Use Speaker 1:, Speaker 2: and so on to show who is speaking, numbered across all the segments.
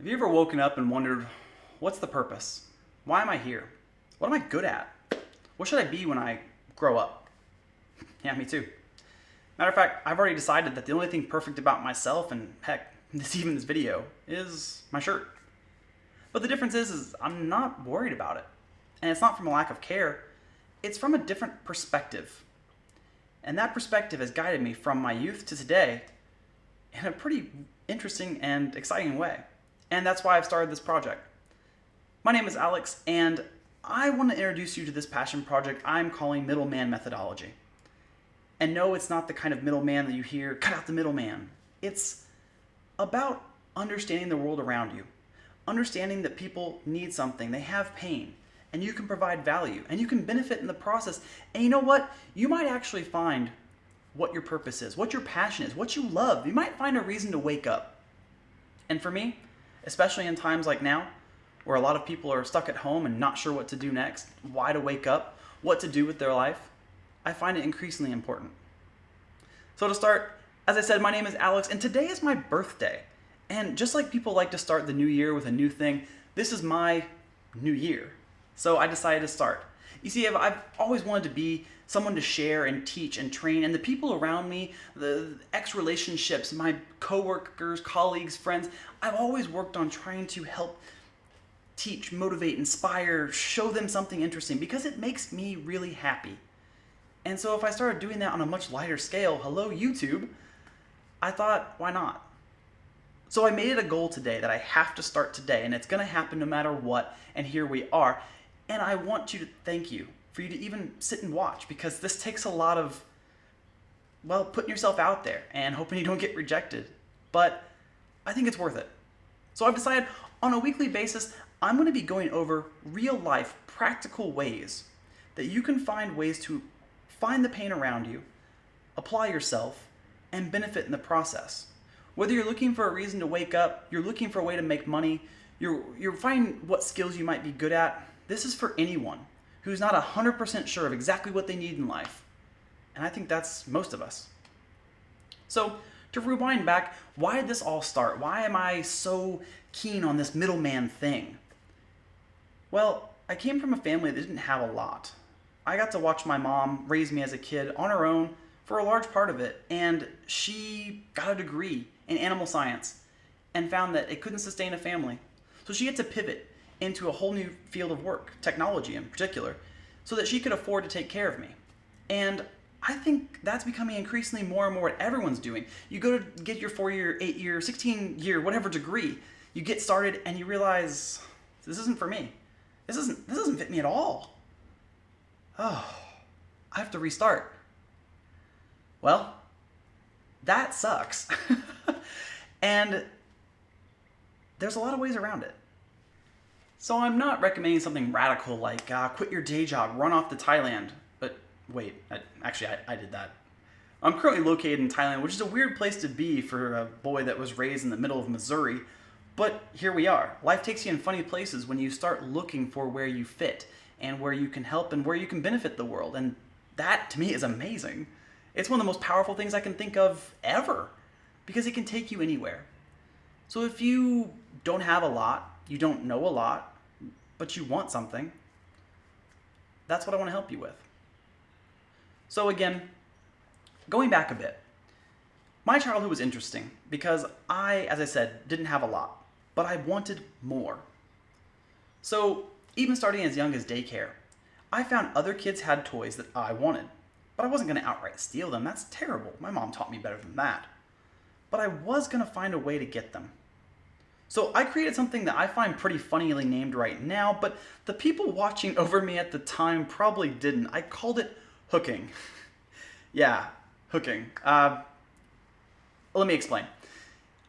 Speaker 1: Have you ever woken up and wondered, what's the purpose? Why am I here? What am I good at? What should I be when I grow up? Yeah, me too. Matter of fact, I've already decided that the only thing perfect about myself, and heck, even this video, is my shirt. But the difference is I'm not worried about it. And it's not from a lack of care, it's from a different perspective. And that perspective has guided me from my youth to today in a pretty interesting and exciting way. And that's why I've started this project. My name is Alex, and I want to introduce you to this passion project I'm calling MiddleMan Methodology. And no, it's not the kind of middleman that you hear, cut out the middleman. It's about understanding the world around you. Understanding that people need something, they have pain, and you can provide value, and you can benefit in the process. And you know what? You might actually find what your purpose is, what your passion is, what you love. You might find a reason to wake up. And for me, especially in times like now, where a lot of people are stuck at home and not sure what to do next, why to wake up, what to do with their life, I find it increasingly important. So to start, as I said, my name is Alex, and today is my birthday. And just like people like to start the new year with a new thing, this is my new year. So I decided to start. You see, I've always wanted to be someone to share and teach and train, and the people around me, the ex-relationships, my coworkers, colleagues, friends, I've always worked on trying to help teach, motivate, inspire, show them something interesting because it makes me really happy. And so if I started doing that on a much lighter scale, hello YouTube, I thought, why not? So I made it a goal today that I have to start today, and it's going to happen no matter what, and here we are. And I want you to thank you for you to even sit and watch, because this takes a lot of, well, putting yourself out there and hoping you don't get rejected. But I think it's worth it. So I've decided on a weekly basis, I'm going to be going over real life, practical ways that you can find ways to find the pain around you, apply yourself, and benefit in the process. Whether you're looking for a reason to wake up, you're looking for a way to make money, you're finding what skills you might be good at, this is for anyone who's not 100% sure of exactly what they need in life. And I think that's most of us. So to rewind back, why did this all start? Why am I so keen on this middleman thing? Well, I came from a family that didn't have a lot. I got to watch my mom raise me as a kid on her own for a large part of it, and she got a degree in animal science and found that it couldn't sustain a family. So she had to pivot into a whole new field of work, technology in particular, so that she could afford to take care of me. And I think that's becoming increasingly more and more what everyone's doing. You go to get your 4-year, 8-year, 16-year, whatever degree, you get started and you realize, this isn't for me. This doesn't fit me at all. Oh, I have to restart. Well, that sucks. And there's a lot of ways around it. So I'm not recommending something radical like quit your day job, run off to Thailand. But wait, I did that. I'm currently located in Thailand, which is a weird place to be for a boy that was raised in the middle of Missouri. But here we are. Life takes you in funny places when you start looking for where you fit and where you can help and where you can benefit the world. And that, to me, is amazing. It's one of the most powerful things I can think of ever, because it can take you anywhere. So if you don't have a lot, you don't know a lot, but you want something, that's what I want to help you with. So again, going back a bit, my childhood was interesting because I, as I said, didn't have a lot, but I wanted more. So even starting as young as daycare, I found other kids had toys that I wanted, but I wasn't going to outright steal them. That's terrible. My mom taught me better than that. But I was going to find a way to get them. So I created something that I find pretty funnily named right now, but the people watching over me at the time probably didn't. I called it hooking. Yeah, hooking. Let me explain.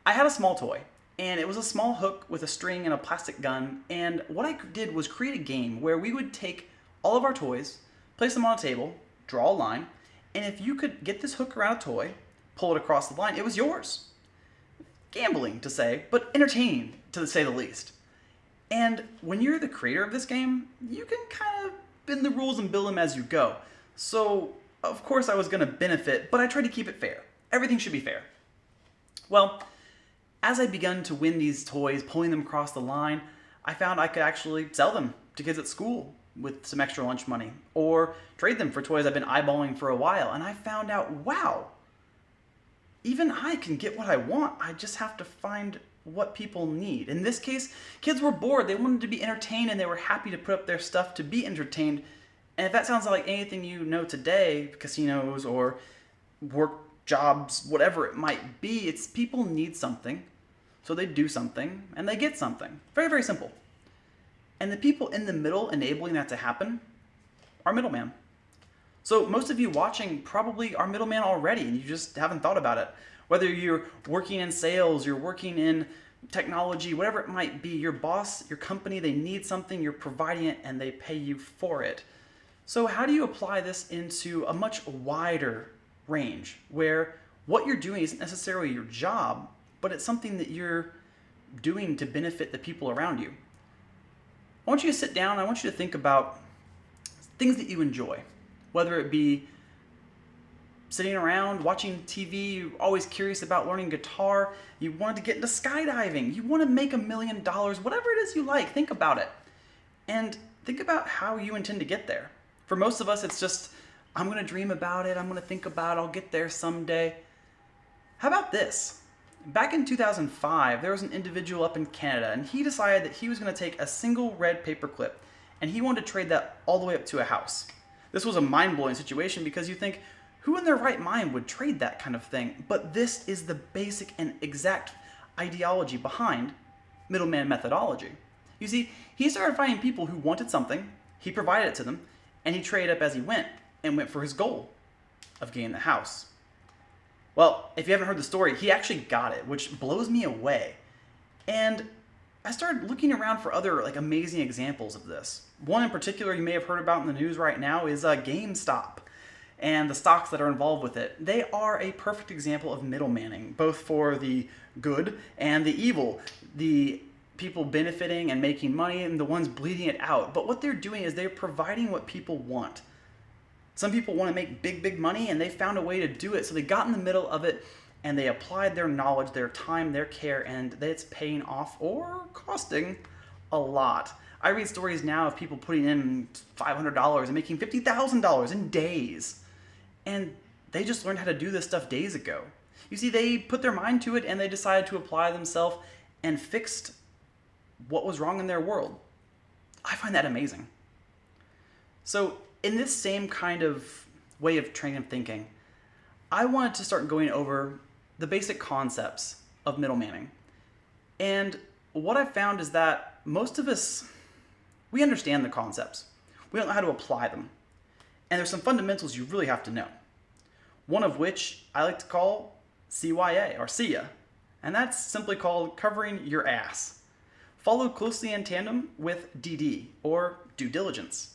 Speaker 1: I had a small toy, and it was a small hook with a string and a plastic gun, and what I did was create a game where we would take all of our toys, place them on a table, draw a line, and if you could get this hook around a toy, pull it across the line, it was yours. Gambling, to say, but entertaining, to say the least. And when you're the creator of this game, you can kind of bend the rules and build them as you go. So, of course I was going to benefit, but I tried to keep it fair. Everything should be fair. Well, As I began to win these toys, pulling them across the line, I found I could actually sell them to kids at school with some extra lunch money, or trade them for toys I've been eyeballing for a while. And I found out, wow, even I can get what I want. I just have to find what people need. In this case, kids were bored. They wanted to be entertained, and they were happy to put up their stuff to be entertained. And if that sounds like anything you know today, casinos or work jobs, whatever it might be, it's people need something, so they do something, and they get something. Very, very simple. And the people in the middle enabling that to happen are middlemen. So most of you watching probably are middlemen already, and you just haven't thought about it. Whether you're working in sales, you're working in technology, whatever it might be, your boss, your company, they need something, you're providing it, and they pay you for it. So how do you apply this into a much wider range where what you're doing isn't necessarily your job, but it's something that you're doing to benefit the people around you? I want you to sit down. I want you to think about things that you enjoy, whether it be sitting around watching TV, you're always curious about learning guitar, you wanted to get into skydiving, you want to make $1 million, whatever it is you like, think about it. And think about how you intend to get there. For most of us, it's just, I'm going to dream about it, I'm going to think about it, I'll get there someday. How about this? Back in 2005, there was an individual up in Canada, and he decided that he was going to take a single red paper clip, and he wanted to trade that all the way up to a house. This was a mind-blowing situation because you think, who in their right mind would trade that kind of thing? But this is the basic and exact ideology behind MiddleMan Methodology. You see, he started finding people who wanted something, he provided it to them, and he traded up as he went, and went for his goal of getting the house. Well, if you haven't heard the story, he actually got it, which blows me away. And I started looking around for other amazing examples of this. One in particular you may have heard about in the news right now is GameStop and the stocks that are involved with it. They are a perfect example of middlemaning, both for the good and the evil. The people benefiting and making money and the ones bleeding it out. But what they're doing is they're providing what people want. Some people want to make big, big money, and they found a way to do it. So they got in the middle of it, and they applied their knowledge, their time, their care, and it's paying off or costing a lot. I read stories now of people putting in $500 and making $50,000 in days. And they just learned how to do this stuff days ago. You see, they put their mind to it, and they decided to apply themselves and fixed what was wrong in their world. I find that amazing. So in this same kind of way of training and thinking, I wanted to start going over the basic concepts of middlemaning. And what I've found is that most of us, we understand the concepts. We don't know how to apply them. And there's some fundamentals you really have to know. One of which I like to call CYA, or CIA. And that's simply called covering your ass. Followed closely in tandem with DD, or due diligence.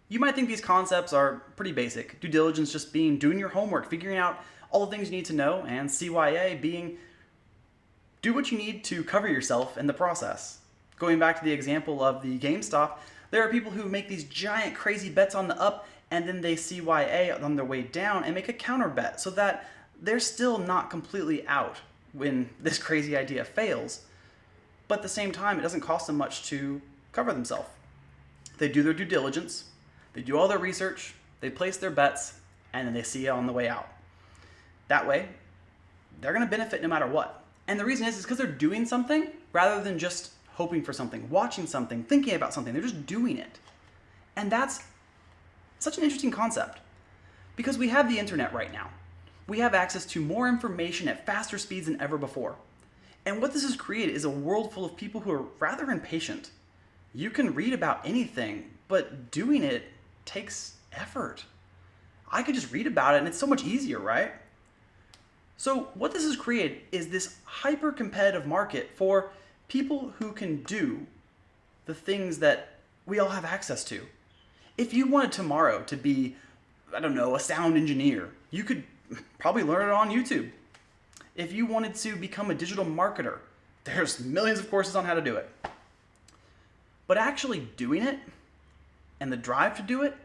Speaker 1: You might think these concepts are pretty basic. Due diligence just being doing your homework, figuring out all the things you need to know, and CYA being do what you need to cover yourself in the process. Going back to the example of the GameStop, there are people who make these giant crazy bets on the up, and then they CYA on their way down and make a counter bet so that they're still not completely out when this crazy idea fails. But at the same time, it doesn't cost them much to cover themselves. They do their due diligence, they do all their research, they place their bets, and then they see it on the way out. That way, they're going to benefit no matter what. And the reason is because they're doing something rather than just hoping for something, watching something, thinking about something. They're just doing it. And that's such an interesting concept because we have the internet right now. We have access to more information at faster speeds than ever before. And what this has created is a world full of people who are rather impatient. You can read about anything, but doing it takes effort. I could just read about it and it's so much easier, right? So what this has created is this hyper-competitive market for people who can do the things that we all have access to. If you wanted tomorrow to be, I don't know, a sound engineer, you could probably learn it on YouTube. If you wanted to become a digital marketer, there's millions of courses on how to do it. But actually doing it and the drive to do it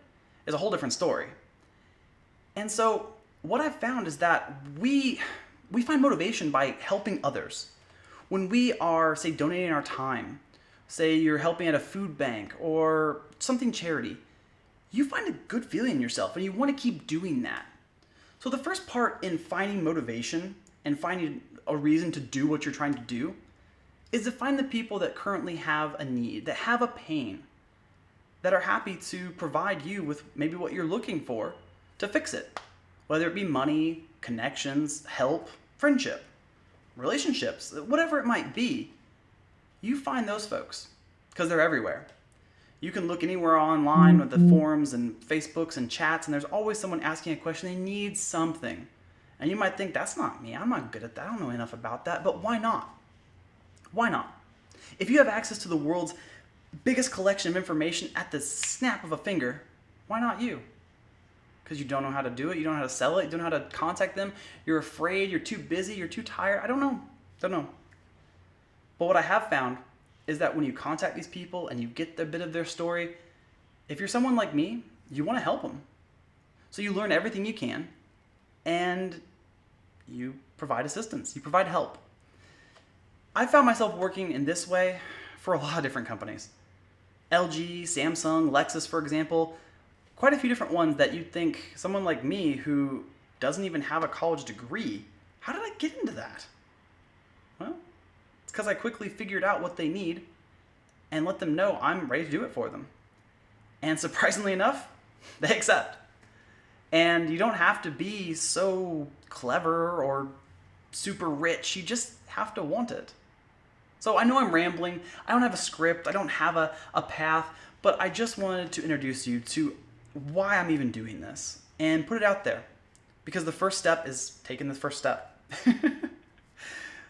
Speaker 1: is a whole different story. And so what I've found is that we We find motivation by helping others. When we are, say, donating our time, say you're helping at a food bank or something charity, you find a good feeling in yourself and you want to keep doing that. So the first part in finding motivation and finding a reason to do what you're trying to do is to find the people that currently have a need, that have a pain, that are happy to provide you with maybe what you're looking for to fix it. Whether it be money, connections, help, friendship, relationships, whatever it might be, you find those folks because they're everywhere. You can look anywhere online with the forums and Facebooks and chats, and there's always someone asking a question. They need something. And you might think, that's not me. I'm not good at that. I don't know enough about that. But why not? Why not? If you have access to the world's biggest collection of information at the snap of a finger, why not you? Because you don't know how to do it. You don't know how to sell it. You don't know how to contact them. You're afraid. You're too busy. You're too tired. I don't know. But what I have found is that when you contact these people and you get a bit of their story, if you're someone like me, you want to help them. So you learn everything you can and you provide assistance. You provide help. I found myself working in this way for a lot of different companies. LG, Samsung, Lexus, for example, quite a few different ones that you'd think someone like me who doesn't even have a college degree, how did I get into that? Well, it's because I quickly figured out what they need and let them know I'm ready to do it for them. And surprisingly enough, they accept. And you don't have to be so clever or super rich. You just have to want it. So I know I'm rambling. I don't have a script. I don't have a path. But I just wanted to introduce you to why I'm even doing this and put it out there. Because the first step is taking the first step.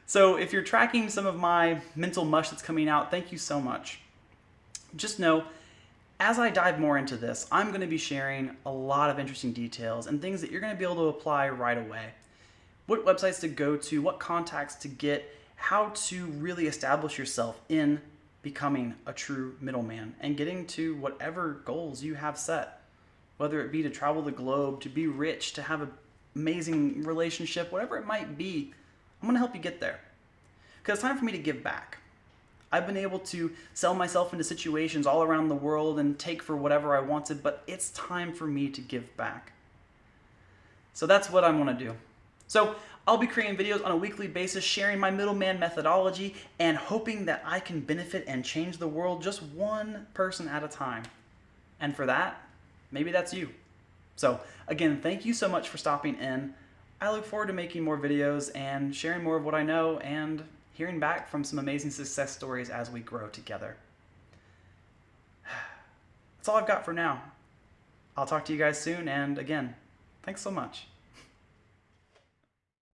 Speaker 1: So if you're tracking some of my mental mush that's coming out, thank you so much. Just know, as I dive more into this, I'm going to be sharing a lot of interesting details and things that you're going to be able to apply right away. What websites to go to, what contacts to get, how to really establish yourself in becoming a true middleman and getting to whatever goals you have set. Whether it be to travel the globe, to be rich, to have an amazing relationship, whatever it might be, I'm going to help you get there. Because it's time for me to give back. I've been able to sell myself into situations all around the world and take for whatever I wanted, but it's time for me to give back. So that's what I want to do. So I'll be creating videos on a weekly basis, sharing my middleman methodology and hoping that I can benefit and change the world just one person at a time. And for that, maybe that's you. So again, thank you so much for stopping in. I look forward to making more videos and sharing more of what I know and hearing back from some amazing success stories as we grow together. That's all I've got for now. I'll talk to you guys soon, and again, thanks so much.